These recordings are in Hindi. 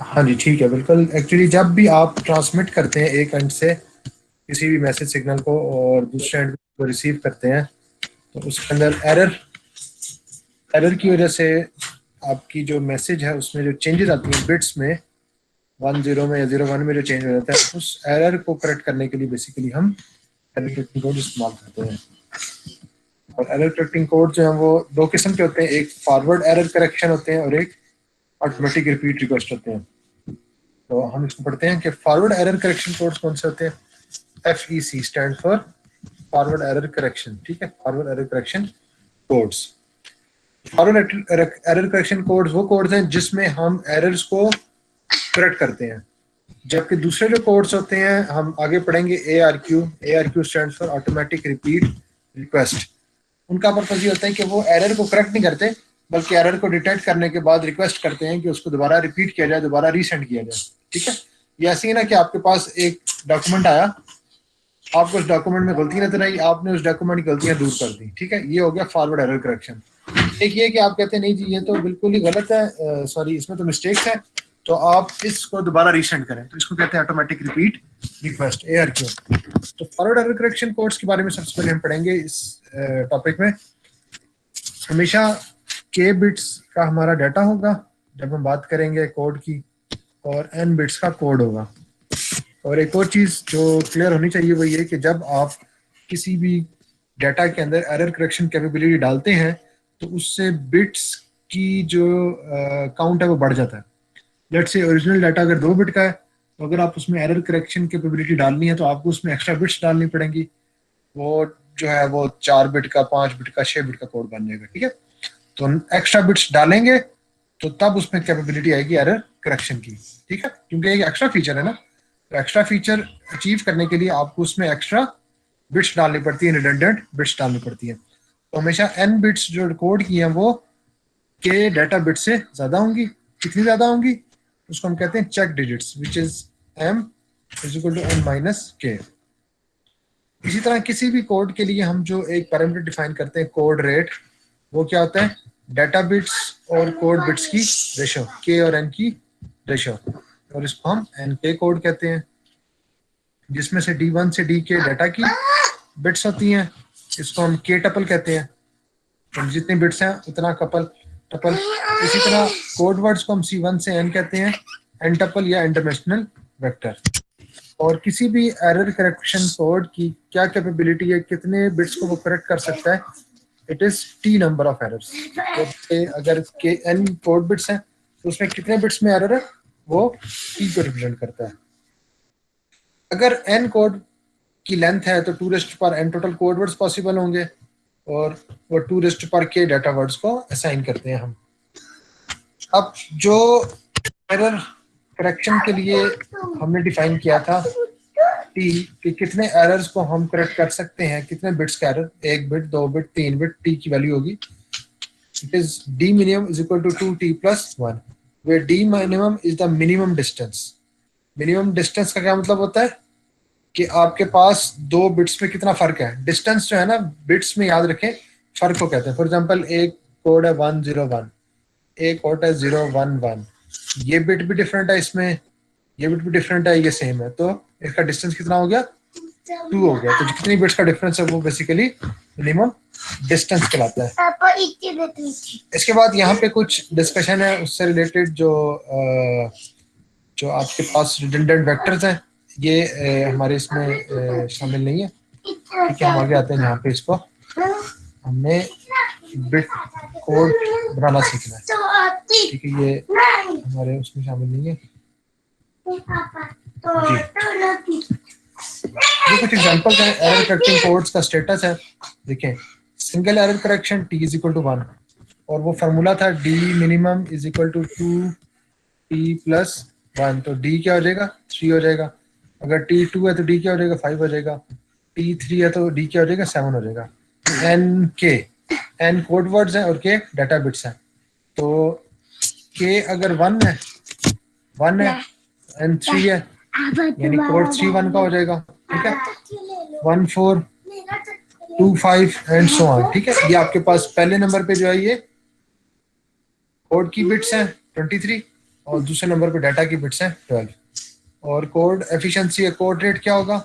हाँ जी ठीक है बिल्कुल। एक्चुअली जब भी आप ट्रांसमिट करते हैं एक एंड से किसी भी मैसेज सिग्नल को और दूसरे एंड को रिसीव करते हैं, तो उसके अंदर एरर एरर की वजह से आपकी जो मैसेज है उसमें जो चेंजेस आती हैं बिट्स में, 10 में या 01 में जो चेंज हो जाता है, उस एरर को करेक्ट करने के लिए बेसिकली हम एरर करेक्टिंग कोड इस्तेमाल करते हैं। और एरर करेक्टिंग कोड जो है वो दो किस्म के होते हैं, एक फॉरवर्ड एरर करेक्शन होते हैं और एक ऑटोमेटिक रिपीट रिक्वेस्ट होते हैं। तो हम इसको पढ़ते हैं कि फॉरवर्ड एरर करेक्शन कोड्स कौन से होते हैं। FEC stand for forward error correction, ठीक है, forward error correction codes. Forward error correction codes वो कोड्स हैं जिसमें हम एरर्स को करेक्ट करते हैं, जबकि दूसरे जो कोड्स होते हैं हम आगे पढ़ेंगे ARQ stand for automatic repeat request. उनका पर्पज ये होता है कि वो एरर को करेक्ट नहीं करते बल्कि एरर को डिटेक्ट करने के बाद रिक्वेस्ट करते हैं कि उसको दोबारा रिपीट किया जाए, दोबारा रीसेंड किया जाए। ठीक है, ये ऐसे ही ना कि आपके पास एक डॉक्यूमेंट आया, आपको उस डॉक्यूमेंट में गलती नजर आई, आपने उस डॉक्यूमेंट की गलतियां दूर कर दी। ठीक है, ये हो गया फॉरवर्ड एरर करेक्शन। एक ये कि आप कहते हैं नहीं जी ये तो बिल्कुल ही गलत है, सॉरी इसमें तो मिस्टेक्स है, तो आप इसको दोबारा रीसेंड करें, तो इसको कहते हैं ऑटोमेटिक रिपीट रिक्वेस्ट, ARQ। तो फॉरवर्ड एरर करेक्शन कोड्स के बारे में सबसे पहले हम पढ़ेंगे इस टॉपिक में। हमेशा k बिट्स का हमारा डाटा होगा जब हम बात करेंगे कोड की, और n बिट्स का कोड होगा। और एक और चीज जो क्लियर होनी चाहिए वो ये कि जब आप किसी भी डाटा के अंदर एरर करेक्शन कैपेबिलिटी डालते हैं तो उससे बिट्स की जो काउंट है वो बढ़ जाता है। लेट से ओरिजिनल डाटा अगर 2 बिट का है, तो अगर आप उसमें एरर करेक्शन कैपेबिलिटी डालनी है तो आपको उसमें एक्स्ट्रा बिट्स डालनी पड़ेंगी। वो जो है वो 4 बिट का, 5 बिट का, 6 बिट का कोड बन जाएगा। ठीक है, तो एक्स्ट्रा बिट्स डालेंगे तो तब उसमें कैपेबिलिटी आएगी एरर करेक्शन की। ठीक है, क्योंकि एक एक्स्ट्रा फीचर है ना, तो एक्स्ट्रा फीचर अचीव करने के लिए आपको उसमें एक्स्ट्रा बिट्स डालनी पड़ती है, रिडंडेंट बिट्स डालनी पड़ती है। तो हमेशा n बिट्स जो कोड की हैं वो के डाटा बिट से ज्यादा होंगी। कितनी ज्यादा होंगी उसको हम कहते हैं check digits, which is m is equal to n minus k. इसी तरह किसी भी कोड के लिए हम जो एक पैरामीटर डिफाइन करते हैं कोड रेट, वो क्या होता है, डाटा बिट्स और कोड बिट्स की रेशो, के और एन की रेशो, और इसको हम एन के कोड कहते हैं, जिसमें से D1 से D के डाटा की बिट्स होती हैं, इसको हम के टपल कहते हैं। तो जितनी बिट्स हैं उतना कपल टपल। इसी तरह कोड वर्ड्स को हम C1 से N कहते हैं, एन टपल या एन डायमेंशनल वेक्टर। और किसी भी एरर करेक्शन कोड की क्या कैपेबिलिटी है, कितने बिट्स को वो करेक्ट कर सकता है, it is T number of errors. तो अगर के एन कोड बिट्स हैं तो उसमें कितने बिट्स में एरर है वो टी को रिप्रेजेंट करता है। अगर एन कोड की लेंथ है तो 2n total code words possible होंगे, और वो 2 डाटा वर्ड्स को असाइन करते हैं हम। अब जो एरर करेक्शन के लिए हमने डिफाइन किया था टी कि कितने एरर्स को हम करेक्ट कर सकते हैं, कितने बिट्स का error, 1 bit, 2 bit, 3 bit, t की वैल्यू होगी, it is d minimum is equal to 2t+1, where d minimum is the minimum distance। Minimum distance का क्या मतलब होता है कि आपके पास 2 बिट्स में कितना फर्क है। डिस्टेंस जो है ना बिट्स में याद रखें, फर्क को कहते हैं। फॉर एग्जांपल एक कोड है 101, एक कोड है 011, ये बिट भी डिफरेंट है इसमें, ये बिट भी डिफरेंट है, ये सेम है, तो इसका डिस्टेंस कितना हो गया, 2 हो गया। तो कितनी बिट्स का डिफरेंस है वो बेसिकली मिनिमम डिस्टेंस कहलाता है। इसके बाद यहाँ पे कुछ डिस्कशन है उससे रिलेटेड, जो आपके पास रिडंडेंट वेक्टर्स हैं, ये हमारे इसमें शामिल नहीं है। ठीक है, हम आगे आते हैं यहाँ पे, इसको हमने बिट कोड बनाना सीखना है। ठीक है, ये हमारे उसमें शामिल नहीं है जी। ये कुछ एग्जांपल्स हैं एरर करेक्टिंग कोड्स का स्टेटस है। देखें, single error correction t is equal to 1, और वो फार्मूला था d minimum is equal to 2t+1, तो d क्या हो जाएगा, 3 हो जाएगा। अगर t2 है तो d क्या हो जाएगा, 5 हो जाएगा। t3 है तो d क्या हो जाएगा, 7 हो जाएगा। n कोड वर्ड्स हैं और k डाटा बिट्स हैं। तो k अगर 1 है n 3 है, यानी कोड 3 1 का हो जाएगा। ठीक है, 1 4 2 5 एंड सो ऑन। ठीक है, ये आपके पास पहले नंबर पे जो है ये कोड की बिट्स हैं 23, और दूसरे नंबर पे डाटा की बिट्स हैं 12। और कोड एफिशिएंसी, कोड रेट क्या होगा,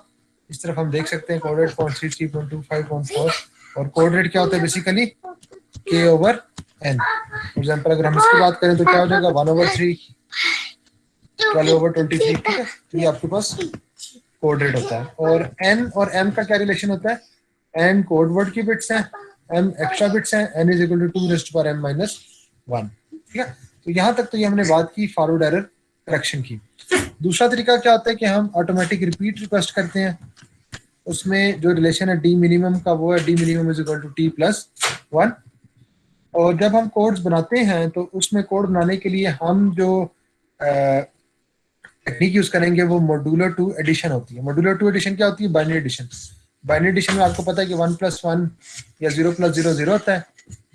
इस तरफ हम देख सकते हैं कोड रेट 0.33.25.4। और कोड रेट क्या होता है बेसिकली के ओवर एन। फॉर एग्जाम्पल अगर हम इसकी बात करें तो क्या हो जाएगा 1/3 12/23, ठीक है। तो ये आपके पास कोड रेट होता है। और एन और एम का क्या रिलेशन होता है, एन कोड वर्ड की बिट्स हैं, एम एक्स्ट्रा बिट्स हैं, n is equal to 2 m-1, ठीक है। तो यहाँ तक तो ये हमने बात की फॉरवर्ड एरर करेक्शन की। दूसरा तरीका क्या होता है कि हम ऑटोमेटिक रिपीट रिक्वेस्ट करते हैं। उसमें जो रिलेशन है डी मिनिमम का वो है d minimum is equal to t plus 1। और जब हम कोड्स बनाते हैं तो उसमें कोड बनाने के लिए हम जो टेक्निक यूज करेंगे वो मॉड्यूलर टू एडिशन होती है। मॉड्यूलर टू एडिशन क्या होती है, बाइनरी एडिशन। बाइनरी एडिशन में आपको पता है कि 1+1 या 0+0 0 होता है,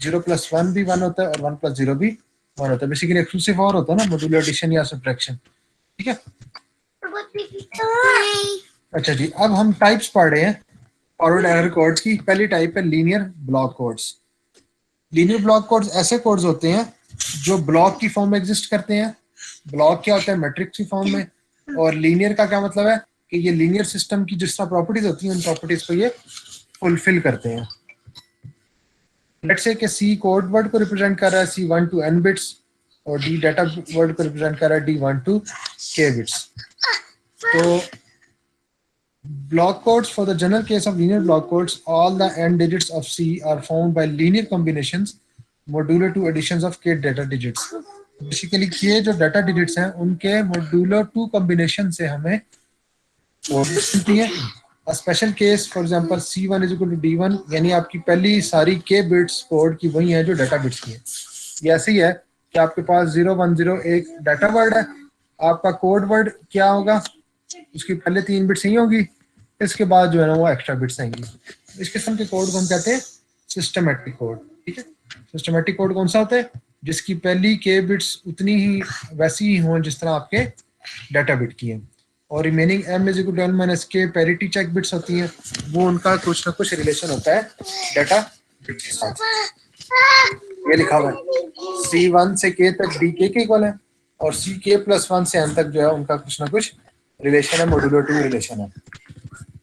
0+1 भी 1 होता है और 1+0 भी 1 होता है। बेसिकली एक्सक्लूसिव और होता है ना मॉड्यूलर एडिशन या सब्ट्रैक्शन, ठीक है। अच्छा जी, अब हम टाइप्स पढ़ रहे हैं फॉरवर्ड एरर कोड्स की। पहली टाइप है linear block codes. Linear block codes ऐसे कोड्स होते हैं जो ब्लॉक की फॉर्म में एग्जिस्ट करते हैं। ब्लॉक क्या होता है, मैट्रिक्स की फॉर्म में। और लीनियर का क्या मतलब है कि ये लीनियर सिस्टम की जिस तरह प्रॉपर्टीज होती हैं उन प्रॉपर्टीज को ये फुलफिल करते हैं। लेट्स से कि सी कोड वर्ड को रिप्रेजेंट कर रहा है C1 to n बिट्स और D डाटा वर्ड को रिप्रेजेंट कर रहा है D1 to k बिट्स। तो block codes, for the general case of linear block codes, all the n digits of C are formed by linear combinations modular to additions of k data digits. Basically k जो डाटा डिजिट्स हैं उनके मॉड्यूलर 2 कॉम्बिनेशन से हमें मिलती है। Special case for example C1 is equal to D1, यानी आपकी पहली सारी k बिट्स कोड की वही है जो डाटा बिट्स की है। ये ऐसे ही है कि आपके पास 010 एक डाटा वर्ड है, आपका कोड वर्ड क्या होगा, उसकी पहले 3 बिट्स ही होगी, इसके बाद जो है ना वो एक्स्ट्रा बिट्स आएंगी। इस किस्म के कोड को हम कहते हैं सिस्टमैटिक कोड, ठीक है। सिस्टमैटिक कोड कौन सा होता है, जिसकी पहली के बिट्स उतनी ही वैसी ही हों जिस तरह आपके डाटा बिट की है। और remaining m is equal to n minus k parity check bits होती हैं, वो उनका कुछ ना कुछ रिलेशन होता है डाटा बिट के साथ। ये लिखा हुआ है C1 से k तक dk के इक्वल है और ck+1 से n तक जो है उनका कुछ ना कुछ रिलेशन है, मॉड्यूलर 2 रिलेशन है।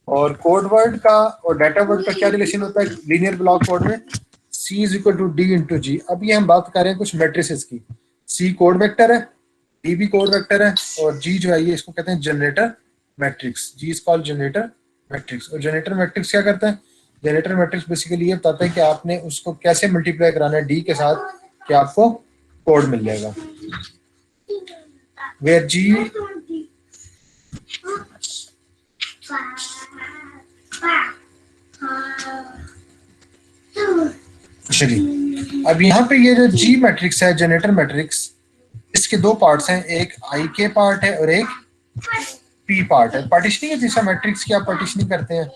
और कोड वर्ड का और डाटा वर्ड का क्या रिलेशन होता है लीनियर ब्लॉक कोड में, C is equal to D into G. अब ये हम बात कर रहे हैं कुछ मैट्रिसेस की। C कोड वेक्टर है, D भी कोड वेक्टर है और G जो है ये इसको कहते हैं generator matrix. G is called generator matrix. और जनरेटर मैट्रिक्स क्या करता है, जनरेटर मैट्रिक्स बेसिकली ये बताता है कि आपने उसको कैसे मल्टीप्लाई कराना है D के साथ कि आपको कोड मिल जाएगा। वेयर G चलिए, अब यहाँ पे ये जो जी मैट्रिक्स है जनरेटर मैट्रिक्स, इसके दो पार्ट्स हैं, एक आई के पार्ट है और एक पी पार्ट है। पार्टीशनिंग है जैसा मैट्रिक्स की आप पार्टीशनिंग करते हैं,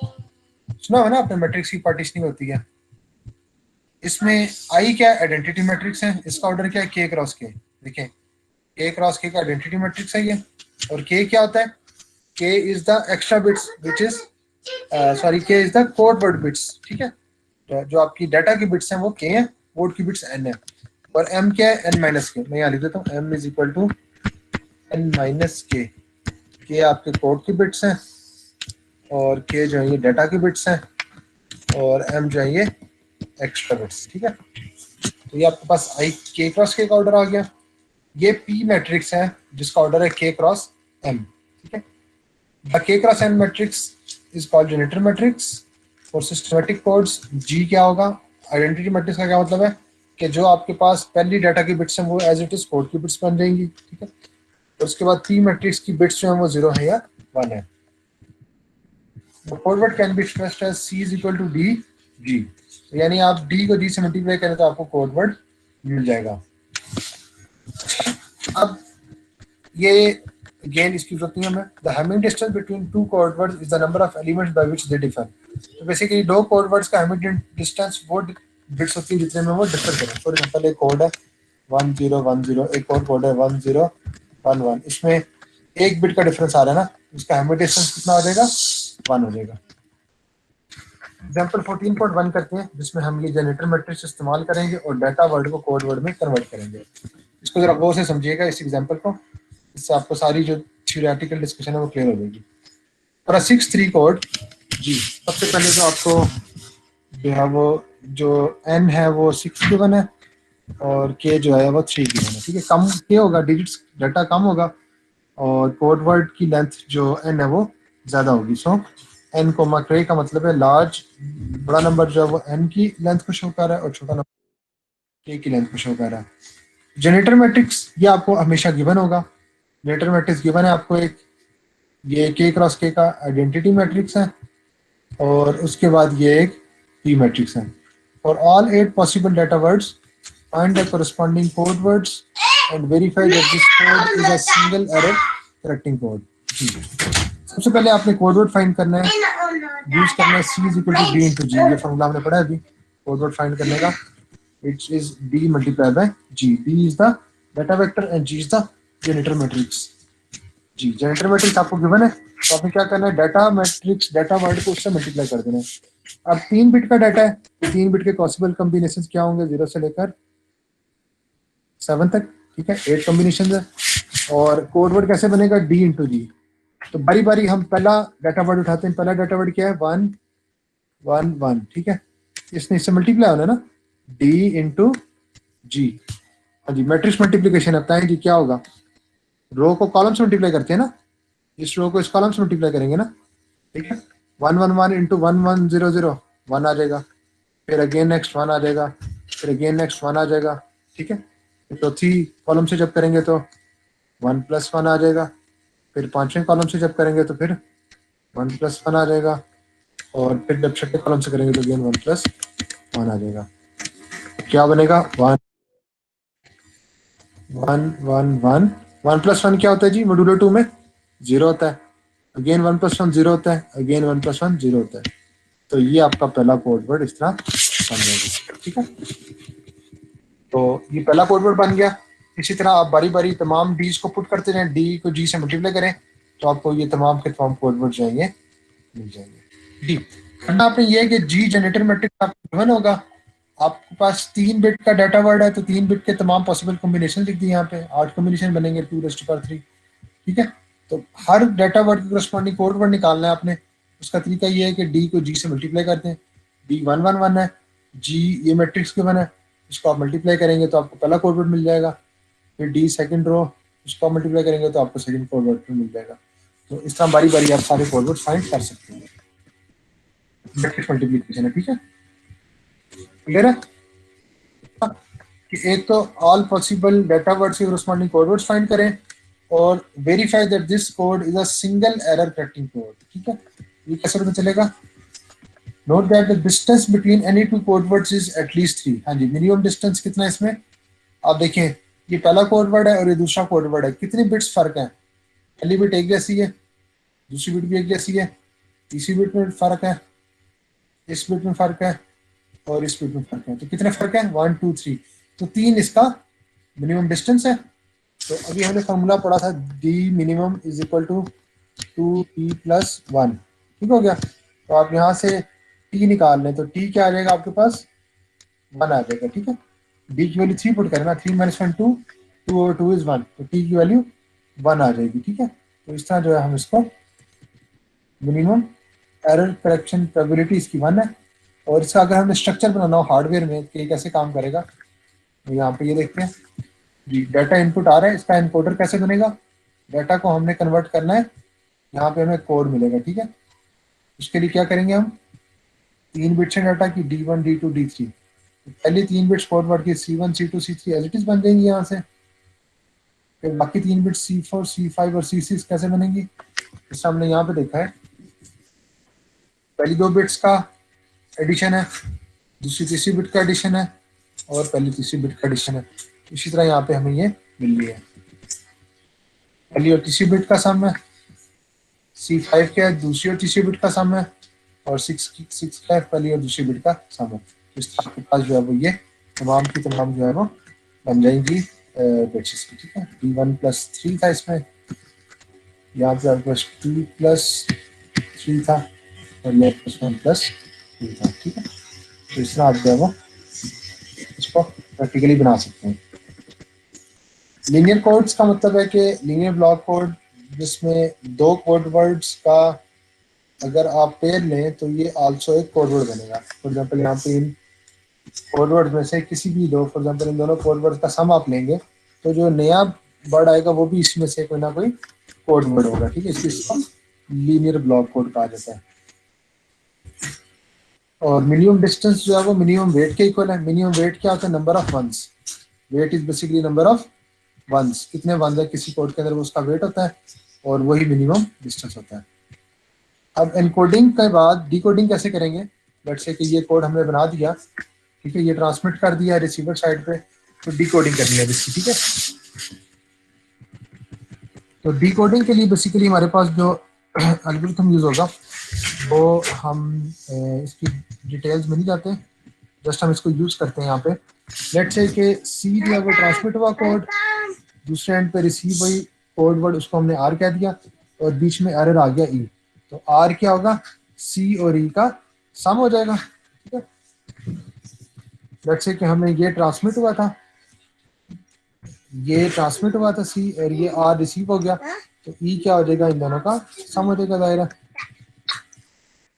सुना हो ना आपने मैट्रिक्स की पार्टीशनिंग होती है। इसमें आई क्या आइडेंटिटी मैट्रिक्स है, इसका ऑर्डर क्या है के क्रॉस के। देखें के क्रॉस के का आइडेंटिटी मैट्रिक्स है ये। और के क्या होता है, K is the extra bits which is sorry K is the code word bits, ठीक है। तो जो आपकी डाटा की बिट्स हैं वो के हैं, कोड की बिट्स एन है। और एम क्या है, एन माइनस के। मैं यहाँ लिख देता हूँ m is equal to n minus k आपके कोड की बिट्स हैं और के जो है ये डाटा की बिट्स हैं और एम जो है ये एक्स्ट्रा बिट्स, ठीक है। तो ये आपके पास आई के क्रॉस के का ऑर्डर आ गया। ये पी मैट्रिक्स है जिसका ऑर्डर है के क्रॉस एम, ठीक है। The k cross m matrix is called generator matrix. और सिस्टमैटिक कोड्स जी क्या होगा, आइडेंटिटी मैट्रिक्स का क्या मतलब है कि जो आपके पास पहली डाटा की बिट्स हैं वो एज इट इज कोड की बिट्स बन जाएंगी, ठीक है। और उसके बाद पी मैट्रिक्स की बिट्स जो है वो 0 है या 1 है। Code word can be expressed as C is equal to D G, यानी आप D को G से मल्टीप्लाई करें तो आपको कोड वर्ड मिल जाएगा। अब ये अगेन इसकी जरूरत नहीं है हमें। The Hamming distance between two code words is the number of elements by which they differ. तो बेसिकली दो कोड वर्ड्स का हैमिंग डिस्टेंस वो बिट्स होती है जितने में वो डिफर करें। फॉर एग्जांपल एक कोड है 1010, एक और कोड है 1011, इसमें एक बिट का डिफरेंस आ रहा है ना, इसका हैमिंग डिस्टेंस कितना हो जाएगा, 1 हो जाएगा। एग्जांपल 14.1 करते हैं जिसमें हम ये जनरेटर मैट्रिक्स इस्तेमाल करेंगे और डाटा वर्ड को कोड वर्ड में कन्वर्ट करेंगे। इसको जरा गौर से समझिएगा इस एग्जांपल को, इससे आपको सारी जो थ्योरेटिकल डिस्कशन है वो क्लियर हो जाएगी। और 6-3 कोड जी, सबसे पहले तो आपको जो है वो जो n है वो 6 गिवन है और k जो है वो 3 गिवन है, ठीक है। कम k होगा, डिजिट्स डाटा कम होगा और कोड वर्ड की लेंथ जो n है वो ज़्यादा होगी। सो n कोमा k का मतलब है लार्ज, बड़ा नंबर जो है वो n की लेंथ को शो कर रहा है और छोटा नंबर k की लेंथ को शो कर रहा है। जनरेटर मैट्रिक्स ये आपको हमेशा गिवन होगा। जनरेटर मैट्रिक्स गिवन है आपको एक, ये k क्रॉस k का आइडेंटिटी मैट्रिक्स है और उसके बाद ये एक p मैट्रिक्स है। For all 8 possible data words find the corresponding code words and verify that this code is a single error correcting code। सबसे पहले आपने कोड वर्ड फाइंड करना है, यूज करना है c is equal to d into G. ये फॉर्मूला हमने पढ़ा है अभी कोड वर्ड फाइंड करने का, it is d multiply by g। d is the data vector and g is the generator matrix. G, generator matrix आपको गिवन है तो आपने क्या करना है, डाटा मैट्रिक्स डाटा वर्ड को उससे मल्टीप्लाई कर देना है। अब 3 बिट का डाटा है तो 3 बिट के पॉसिबल कॉम्बिनेशन क्या होंगे, 0 से लेकर 7 तक, ठीक है, 8 कॉम्बिनेशन है। और कोड वर्ड कैसे बनेगा, d इंटू जी। तो बारी बारी हम पहला डाटा वर्ड उठाते हैं। पहला डाटा वर्ड क्या है, 1 1 1, ठीक है, इसने इससे मल्टीप्लाई होना है ना, d इंटू जी। हाँ जी, मैट्रिक्स मल्टीप्लीकेशन बताएं जी क्या होगा, रो को कॉलम से मल्टीप्लाई करते हैं ना, इस रो को इस कॉलम से मल्टीप्लाई करेंगे ना, ठीक है। 1 1 1 इंटू 1 1 0 0 1 आ जाएगा, फिर अगेन नेक्स्ट 1 आ जाएगा, फिर अगेन नेक्स्ट 1 आ जाएगा, ठीक है। चौथी कॉलम से जब करेंगे तो 1 प्लस 1 आ जाएगा, फिर पांचवें कॉलम से जब करेंगे तो फिर 1 प्लस 1 आ जाएगा, और फिर जब छठे कॉलम से करेंगे तो अगेन 1 प्लस 1 आ जाएगा। क्या बनेगा, 1 1 1 1 1 प्लस 1 क्या होता है जी, मॉड्यूलो 2 में 0 होता है, अगेन 1 प्लस 1 0 होता है, अगेन 1 प्लस 1 0 होता है। तो ये आपका पहला कोड वर्ड इस तरह बन जाएगा, ठीक है। तो ये पहला कोड वर्ड बन गया। इसी तरह आप बारी बारी तमाम डीज को पुट करते रहें, डी को जी से मल्टीप्लाई करें तो आपको ये तमाम के तमाम कोड वर्ड जाएंगे मिल जाएंगे। डी करना आपने ये है कि जी जनरेटर मैट्रिक्स आपको गिवन होगा, आपके पास 3 बिट का डाटा वर्ड है तो 3 बिट के तमाम पॉसिबल कॉम्बिनेशन लिख दिए, यहाँ पे 8 कॉम्बिनेशन बनेंगे 2⁻3, ठीक है। तो हर डाटा वर्ड के करस्पॉन्डिंग कोड वर्ड निकालना है आपने। उसका तरीका ये है कि डी को जी से मल्टीप्लाई करते हैं, डी 1 1 1 है, जी ये मैट्रिक्स गिवन है, इसको आप मल्टीप्लाई करेंगे तो आपको पहला कोड वर्ड मिल जाएगा, फिर डी सेकंड रो, इसको आप मल्टीप्लाई करेंगे तो आपको सेकंड कोड वर्ड मिल जाएगा। तो इस तरह बारी बारी आप सारे कोड वर्ड फाइंड कर सकते हैं, मैट्रिक्स मल्टीप्लिकेशन है, ठीक है, क्लियर है। कि एक तो ऑल पॉसिबल डाटा वर्ड्स के करस्पॉन्डिंग कोड वर्ड्स फाइंड करें और verify that this code is a single error correcting code, ठीक है। ये कैसे पता चलेगा, note that the distance between any two code words is at least 3। हाँ जी, मिनिमम डिस्टेंस कितना है इसमें, आप देखें ये पहला कोड वर्ड है और ये दूसरा कोड वर्ड है, कितने बिट्स फर्क है, पहली बिट एक जैसी है, दूसरी बिट भी एक जैसी है, तीसरी बिट में फर्क है, इस बिट में फर्क है और इस बिट में फर्क है, तो कितने फर्क है, 1 2 3, तो 3 इसका मिनिमम डिस्टेंस है। तो अभी हमने फॉर्मूला पढ़ा था d minimum is equal to 2t plus 1, ठीक हो गया। तो आप यहाँ से t निकाल लें तो t क्या आ जाएगा आपके पास, 1 आ जाएगा, ठीक है। d की वैल्यू 3 पुट करना, 3 माइनस 1 2, 2 और 2 इज 1, तो t की वैल्यू 1 आ जाएगी, ठीक है। तो इस तरह जो है हम इसको मिनिमम एरर करेक्शन प्रोबेबिलिटी इसकी 1 है। और इसका अगर हमने स्ट्रक्चर बनाना हो हार्डवेयर में कि कैसे काम करेगा, तो यहाँ पे ये देखते हैं जी, डाटा इनपुट आ रहा है, इसका इनकोडर कैसे बनेगा, डाटा को हमने कन्वर्ट करना है, यहाँ पे हमें कोड मिलेगा, ठीक है। उसके लिए क्या करेंगे हम, 3 बिट्स है डाटा की D1 D2 D3, पहले 3 बिट्स कोड वर्ड की C1 C2 C3 as it is बन जाएंगी यहाँ से, फिर बाकी 3 बिट्स C4 C5 और C6 कैसे बनेंगी, जैसे हमने यहाँ पे देखा है, पहली 2 बिट्स का एडिशन है, दूसरी तीसरी बिट का एडिशन है और पहली तीसरी बिट का एडिशन है। इसी तरह यहाँ पे हमें ये मिल रही है, पहली और तीसरी बिट का सम है, C5 क्या है, दूसरी और तीसरी बिट का सम है, और 6 का है, पहली और दूसरी बिट का सम है। तो इस तरह आपके पास जो है वो ये तमाम की तमाम जो है वो बन जाएंगी बिट्स की, ठीक है। D1 प्लस 3 था इसमें, यहाँ पे आपके पास 2 प्लस 3 था और ये प्लस 1 प्लस 3 था, ठीक है। तो इस तरह आप जो है वो इसको प्रैक्टिकली बना सकते हैं। लीनियर कोड्स का मतलब है कि लीनियर ब्लॉक कोड जिसमें दो कोड वर्ड्स का अगर आप पेयर लें तो ये आल्सो एक कोड वर्ड बनेगा। फॉर एग्जांपल यहाँ पे इन कोड वर्ड में से किसी भी दो, फॉर एग्जांपल इन दोनों कोड वर्ड का सम आप लेंगे तो जो नया वर्ड आएगा वो भी इसमें से कोई ना कोई कोड वर्ड होगा। ठीक है, इसको लीनियर ब्लॉक कोड कहा जाता है। और मिनिमम डिस्टेंस जो है वो मिनिमम वेट के इक्वल है। मिनिमम वेट क्या होता है? Number of ones. Weight is basically number of ones, कितने वंस है किसी कोड के अंदर वो उसका वेट होता है, और वही मिनिमम डिस्टेंस होता है। अब एनकोडिंग के बाद डिकोडिंग कैसे करेंगे? लेट्स से कि ये कोड हमने बना दिया, ठीक है, ये ट्रांसमिट कर दिया रिसीवर साइड पे, तो डिकोडिंग करनी है इसकी। ठीक है, तो डिकोडिंग के लिए बेसिकली हमारे पास जो एल्गोरिथम यूज होगा वो हम इसकी डिटेल्स में नहीं जाते, जस्ट हम इसको यूज करते हैं यहाँ पे। लेट्स से कि सी जो है वो ट्रांसमिट हुआ कोड, दूसरे एंड पे रिसीव हुई कोड वर्ड, उसको हमने आर कह दिया, और बीच में एरर आ गया ई। तो आर क्या होगा? सी और ई का सम हो जाएगा। ठीक है, लेट्स से कि हमें ये ट्रांसमिट हुआ था, ये ट्रांसमिट हुआ था सी, और ये आर रिसीव हो गया, तो ई क्या हो जाएगा? इन दोनों का सम हो जाएगा दायरा।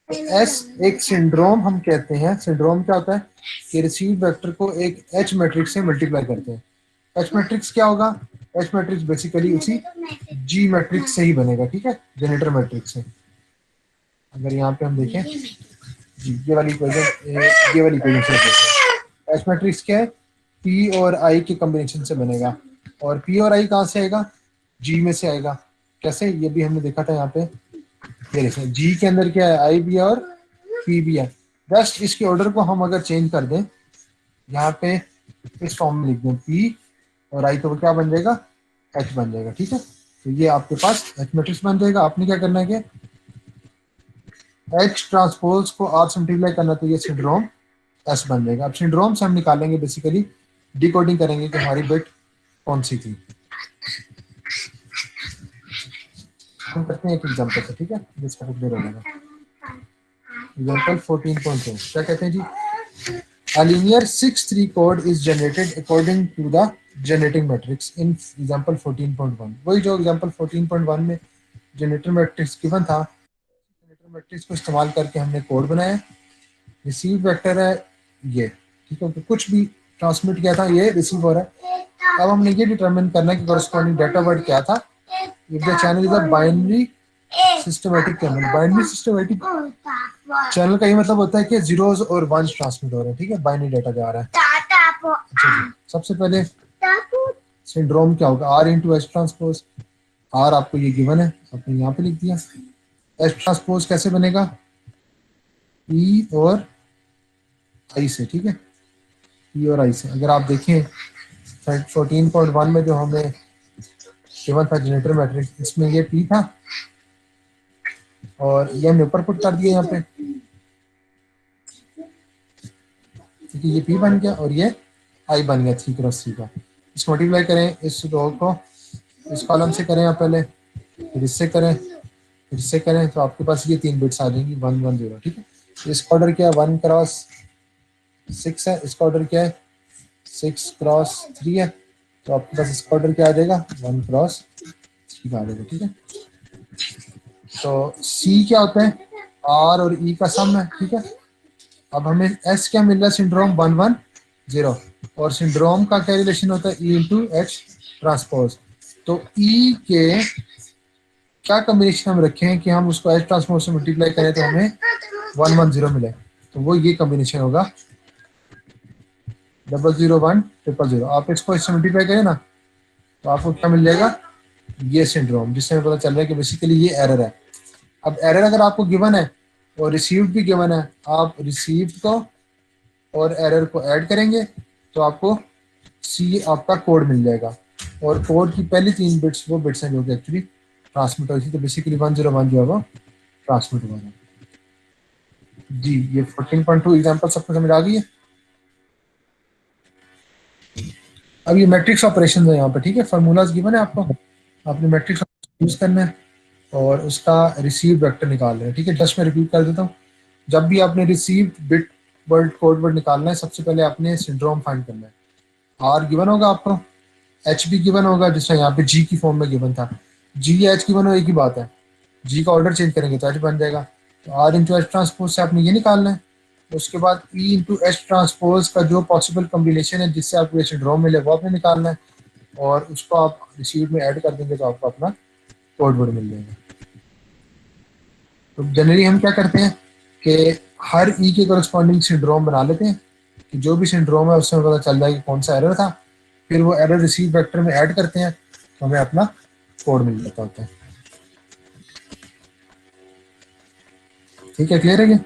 तो एस एक सिंड्रोम हम कहते हैं। सिंड्रोम क्या होता है कि रिसीव वेक्टर को एक एच मैट्रिक्स से मल्टीप्लाई करते हैं। एच मैट्रिक्स क्या होगा? एच मैट्रिक्स बेसिकली उसी जी मैट्रिक्स से ही बनेगा। ठीक है, जनरेटर मैट्रिक्स से। अगर यहाँ पे हम देखें जी, ये वाली इक्वेशन से देखें, एच मैट्रिक्स क्या है? पी और आई के कॉम्बिनेशन से बनेगा, और पी और आई कहाँ से आएगा? जी में से आएगा। कैसे? ये भी हमने देखा था यहाँ पे। ये देखें, जी के अंदर क्या है? आई भी है और पी भी है। जस्ट इसके ऑर्डर को हम अगर चेंज कर दें, यहाँ पे इस फॉर्म में लिख दें पी और आई, तो वो क्या बन जाएगा? एच बन जाएगा। ठीक है, तो ये आपके पास एच मैट्रिक्स बन जाएगा। आपने क्या करना है कि एच ट्रांसपोज को आर से मल्टीप्लाई करना, तो ये सिंड्रोम एस बन जाएगा। अब सिंड्रोम से हम निकालेंगे बेसिकली, डिकोडिंग करेंगे कि हमारी बिट कौन सी थी। हम करते हैं एक एग्जांपल से, ठीक है, जिसका क्लियर हो जाएगा। एग्जांपल 14.2 क्या कहते हैं जी? A linear 6-3 code is generated according to the generating matrix in example 14.1। वही जो एग्जांपल 14.1 में जनरेटर मैट्रिक्स गिवन था, जनरेटर मैट्रिक्स को इस्तेमाल करके हमने कोड बनाया। रिसीव वेक्टर है ये, ठीक है, तो कुछ भी ट्रांसमिट किया था, ये रिसीव हो रहा है। अब हमने ये डिटरमिन करना है कि कॉरेस्पॉन्डिंग डाटा वर्ड क्या था। If the channel is a binary systematic channel. Binary systematic channel का ये मतलब होता है कि जीरोस और वंस ट्रांसमिट हो रहे हैं। ठीक है, बाइनरी डाटा जा रहा है। अच्छा जी, सबसे पहले सिंड्रोम क्या होगा? R into H transpose. R आपको ये गिवन है, आपने यहाँ पे लिख दिया। एच ट्रांसपोज कैसे बनेगा? ई और आई से। ठीक है, ई और आई से। अगर आप देखें 14.1 में जो हमें गिवन था जनरेटर मैट्रिक्स, इसमें ये पी था और ये हमने ऊपर पुट कर दिया यहाँ पे, क्योंकि ये पी बन गया और ये आई बन गया 3 क्रॉस 3 का। इसको मल्टीप्लाई करें, इस रो को इस कॉलम से करें आप पहले, फिर इससे करें, फिर इससे करें, तो आपके पास ये 3 बिट्स आ जाएंगी 1 1 0। ठीक है, तो इसका ऑर्डर क्या है? 1 क्रॉस 6 है। इसका ऑर्डर क्या है? 6 क्रॉस 3 है। तो आपके पास इसका ऑर्डर क्या आ जाएगा? 1 क्रॉस 3 का आ जाएगा। ठीक है, तो सी क्या होता है? आर और ई का सम है। ठीक है, अब हमें एस क्या मिल रहा है? सिंड्रोम 1 1 0, और सिंड्रोम का क्या रिलेशन होता है? E into H transpose. तो ई के क्या कॉम्बिनेशन हम रखे हैं कि हम उसको एच ट्रांसपोज से मल्टीप्लाई करें तो हमें 1 1 0 मिले, तो वो ये कॉम्बिनेशन होगा 0 0 1 0 0 0। आप इसको इससे मल्टीप्लाई करें ना, तो आपको क्या मिल जाएगा? ये सिंड्रोम, जिससे हमें पता चल रहा है कि बेसिकली ये एरर है। अब एरर अगर आपको गिवन है और रिसीव्ड भी गिवन है, आप रिसीव्ड को और एरर को ऐड करेंगे तो आपको सी आपका कोड मिल जाएगा, और कोड की पहली 3 बिट्स वो बिट्स हैं जो कि एक्चुअली ट्रांसमिट हुई थी। तो बेसिकली 101 जो है वो ट्रांसमिट हुआ है जी। ये 14.2 एग्जांपल सबको समझ आ गई है। अब ये मैट्रिक्स ऑपरेशन है यहाँ पे। ठीक है, फार्मूलाज गिवन है आपको, आपने मैट्रिक्स यूज करना है और उसका रिसीव वेक्टर निकालना है। ठीक है, जस्ट मैं रिपीट कर देता हूँ। जब भी आपने receive bit word code word निकालना है, सबसे पहले आपने सिंड्रोम फाइंड करना है। आर गिवन होगा आपको, एच भी गिवन होगा, जिस तरह यहाँ पे जी की फॉर्म में गिवन था, जी या एच गिवन हो एक ही बात है, जी का ऑर्डर चेंज करेंगे तो एच बन जाएगा। तो आर इंटू एच ट्रांसपोज से आपने ये निकालना है। उसके बाद ई इंटू एच ट्रांसपोज का जो पॉसिबल कम्बिनेशन है जिससे आपको ये सिंड्रोम मिले वो आपने निकालना है, और उसको आप रिसीव में ऐड कर देंगे तो आपको अपना कोड वर्ड मिल जाएगा। तो जनरली हम क्या करते हैं कि हर ई के करस्पॉन्डिंग सिंड्रोम बना लेते हैं कि जो भी सिंड्रोम है उससे पता चल जाए कि कौन सा एरर था, फिर वो एरर रिसीव वेक्टर में ऐड करते हैं तो हमें अपना कोड मिल जाता होता है। ठीक है, क्लियर है क्या?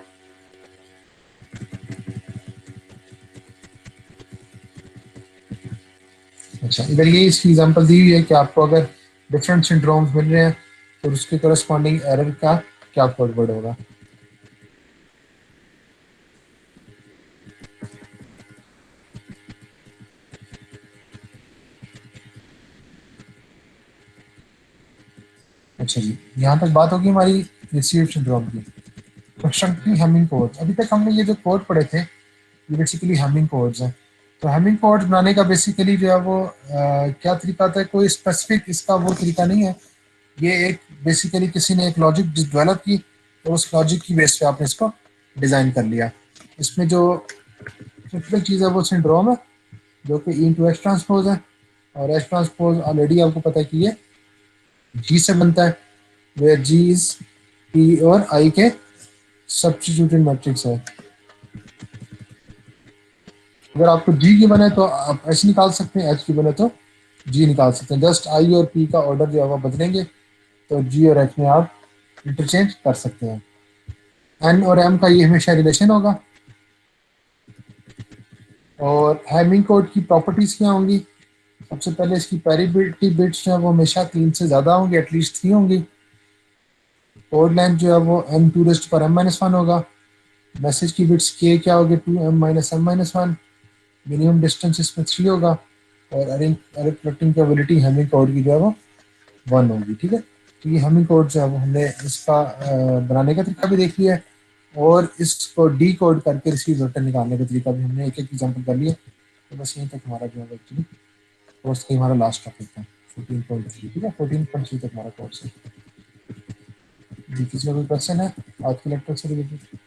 अच्छा, इधर ये इसकी एग्जांपल दी हुई है कि आपको अगर डिफरेंट सिंड्रोम्स मिल रहे हैं तो उसके करस्पॉन्डिंग एरर का क्या कोड वर्ड होगा। अच्छा जी, यहाँ तक बात होगी हमारी रिसीव सिंड्रोम की। कंस्ट्रक्टिव हेमिंग कोड्स, अभी तक हमने ये जो कोड पढ़े थे ये बेसिकली हेमिंग कोड्स हैं। तो हेमिंग कोड्स बनाने का बेसिकली जो है वो क्या तरीका होता है, कोई स्पेसिफिक इसका वो तरीका नहीं है। ये एक बेसिकली किसी ने एक लॉजिक डेवलप की और उस लॉजिक की बेस पे आपने इसको डिजाइन कर लिया। इसमें जो क्रिटिकल चीज़ है वो सिंड्रोम है जो कि ई इंटू एच ट्रांसपोज है, और एच ट्रांसपोज ऑलरेडी आपको पता है कि ये जी से बनता है, वेयर जी इज पी और आई के सब्स्टिट्यूटेड मैट्रिक्स है। अगर आपको जी की बने तो आप एच निकाल सकते हैं, एच की बने तो जी निकाल सकते हैं। जस्ट आई और पी का ऑर्डर जो है वो बदलेंगे तो जी और एच में आप इंटरचेंज कर सकते हैं। एन और एम का ये हमेशा रिलेशन होगा। और हैमिंग कोड की प्रॉपर्टीज क्या होंगी, सबसे पहले इसकी पैरिटी बिट्स जो है वो हमेशा 3 से ज़्यादा होंगी, एटलीस्ट 3 होंगी। कोड लेंथ जो है वो एम टू रेस्ट पर एम माइनस वन होगा। मैसेज की बिट्स के क्या होगी, 2m-m-1। मिनिमम डिस्टेंस इसमें 3 होगा। और error correcting capability Hamming code की जो है वो 1 होगी। ठीक है, तो ये हेमिंग कोड जो है वो हमने इसका बनाने का तरीका भी देख लिया है, और इसको डी कोड करके रिसीव रिटर्न निकालने का तरीका भी हमने एक एक एग्जाम्पल कर लिया। तो बस यहीं तक हमारा जो है एक्चुअली कोर्स का हमारा लास्ट टॉपिक था 14.3। ठीक है, 14.3 तक हमारा कोर्स है। जी, किसी का कोई क्वेश्चन है आज के लेक्चर से रिलेटेड?